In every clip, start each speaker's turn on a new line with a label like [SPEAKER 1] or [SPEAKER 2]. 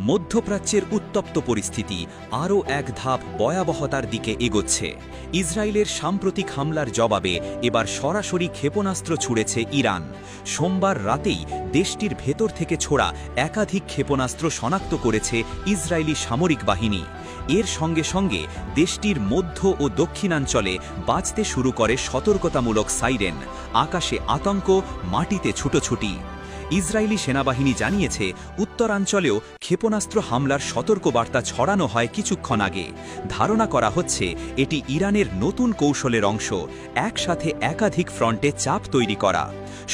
[SPEAKER 1] মধ্যপ্রাচ্যের উত্তপ্ত পরিস্থিতি আরও এক ধাপ ভয়াবহতার দিকে এগোচ্ছে। ইসরায়েলের সাম্প্রতিক হামলার জবাবে এবার সরাসরি ক্ষেপণাস্ত্র ছুড়েছে ইরান। সোমবার রাতেই দেশটির ভেতর থেকে ছোড়া একাধিক ক্ষেপণাস্ত্র শনাক্ত করেছে ইসরায়েলি সামরিক বাহিনী। এর সঙ্গে সঙ্গে দেশটির মধ্য ও দক্ষিণাঞ্চলে বাজতে শুরু করে সতর্কতামূলক সাইরেন। আকাশে আতঙ্ক, মাটিতে ছুটোছুটি। ইসরায়েলি সেনাবাহিনী জানিয়েছে, উত্তরাঞ্চলেও ক্ষেপণাস্ত্র হামলার সতর্কবার্তা ছড়ানো হয় কিছুক্ষণ আগে। ধারণা করা হচ্ছে এটি ইরানের নতুন কৌশলের অংশ, একসাথে একাধিক ফ্রন্টে চাপ তৈরি করা।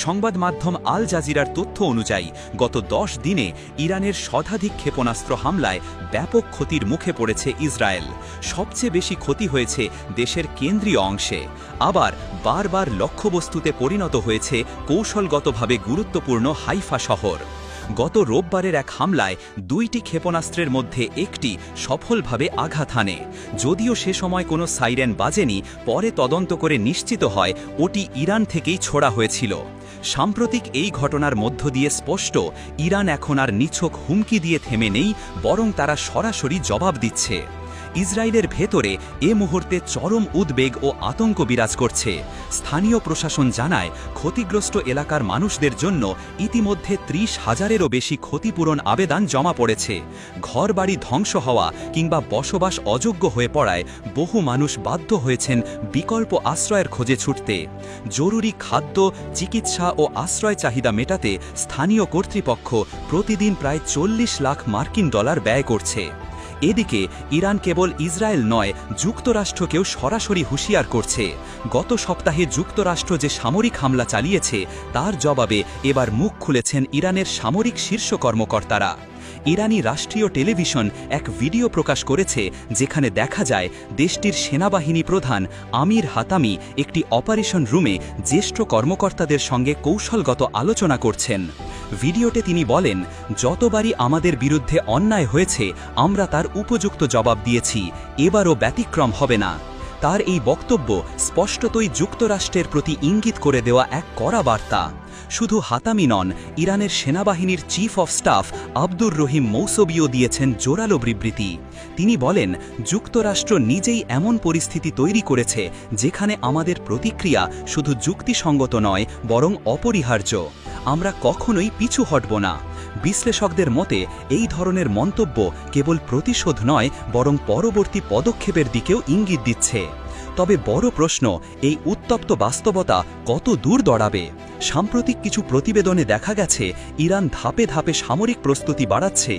[SPEAKER 1] সংবাদ মাধ্যম আল জাজিরার তথ্য অনুযায়ী গত 10 দিনে ইরানের শতাধিক ক্ষেপণাস্ত্র হামলায় ব্যাপক ক্ষতির মুখে পড়েছে ইসরায়েল। সবচেয়ে বেশি ক্ষতি হয়েছে দেশের কেন্দ্রীয় অংশে। আবার বারবার লক্ষ্যবস্তুতে পরিণত হয়েছে কৌশলগতভাবে গুরুত্বপূর্ণ হাইফা শহর। গত রোববারের এক হামলায় 2টি ক্ষেপণাস্ত্রের মধ্যে একটি সফলভাবে আঘাত হানে। যদিও সে সময় কোনো সাইরেন বাজেনি, পরে তদন্ত করে নিশ্চিত হয় ওটি ইরান থেকেই ছোড়া হয়েছিল। সাম্প্রতিক এই ঘটনার মধ্য দিয়ে স্পষ্ট, ইরান এখন আর নিছক হুমকি দিয়ে থেমে নেই, বরং তারা সরাসরি জবাব দিচ্ছে। ইসরায়েলের ভেতরে এ মুহূর্তে চরম উদ্বেগ ও আতঙ্ক বিরাজ করছে। স্থানীয় প্রশাসন জানায়, ক্ষতিগ্রস্ত এলাকার মানুষদের জন্য ইতিমধ্যে 30,000-এরও বেশি ক্ষতিপূরণ আবেদন জমা পড়েছে। ঘরবাড়ি ধ্বংস হওয়া কিংবা বসবাস অযোগ্য হয়ে পড়ায় বহু মানুষ বাধ্য হয়েছেন বিকল্প আশ্রয়ের খোঁজে ছুটতে। জরুরি খাদ্য, চিকিৎসা ও আশ্রয় চাহিদা মেটাতে স্থানীয় কর্তৃপক্ষ প্রতিদিন প্রায় 40 লাখ মার্কিন ডলার ব্যয় করছে। এদিকে ইরান কেবল ইসরায়েল নয়, যুক্তরাষ্ট্রকেও সরাসরি হুঁশিয়ার করছে। গত সপ্তাহে যুক্তরাষ্ট্র যে সামরিক হামলা চালিয়েছে, তার জবাবে এবার মুখ খুলেছেন ইরানের সামরিক শীর্ষ কর্মকর্তারা। ইরানি রাষ্ট্রীয় টেলিভিশন এক ভিডিও প্রকাশ করেছে, যেখানে দেখা যায় দেশটির সেনাবাহিনী প্রধান আমির হাতামি একটি অপারেশন রুমে জ্যেষ্ঠ কর্মকর্তাদের সঙ্গে কৌশলগত আলোচনা করছেন। ভিডিওতে তিনি বলেন, যতবারই আমাদের বিরুদ্ধে অন্যায় হয়েছে আমরা তার উপযুক্ত জবাব দিয়েছি, এবারও ব্যতিক্রম হবে না। তার এই বক্তব্য স্পষ্টতই যুক্তরাষ্ট্রের প্রতি ইঙ্গিত করে দেওয়া এক কড়া বার্তা। শুধু হাতামি নন, ইরানের সেনাবাহিনীর chief of staff Abdur Rahim মৌসবিও দিয়েছেন জোরালো বিবৃতি। তিনি বলেন, যুক্তরাষ্ট্র নিজেই এমন পরিস্থিতি তৈরি করেছে যেখানে আমাদের প্রতিক্রিয়া শুধু যুক্তিসঙ্গত নয়, বরং অপরিহার্য। আমরা কখনোই পিছু হটব না। বিশ্লেষকদের মতে এই ধরনের মন্তব্য কেবল প্রতিশোধ নয়, বরং পরবর্তী পদক্ষেপের দিকেও ইঙ্গিত দিচ্ছে। তবে বড় প্রশ্ন, এই উত্তপ্ত বাস্তবতা কত দূর দাঁড়াবে? সাম্প্রতিক কিছু প্রতিবেদনে দেখা গেছে ইরান ধাপে ধাপে সামরিক প্রস্তুতি বাড়াচ্ছে।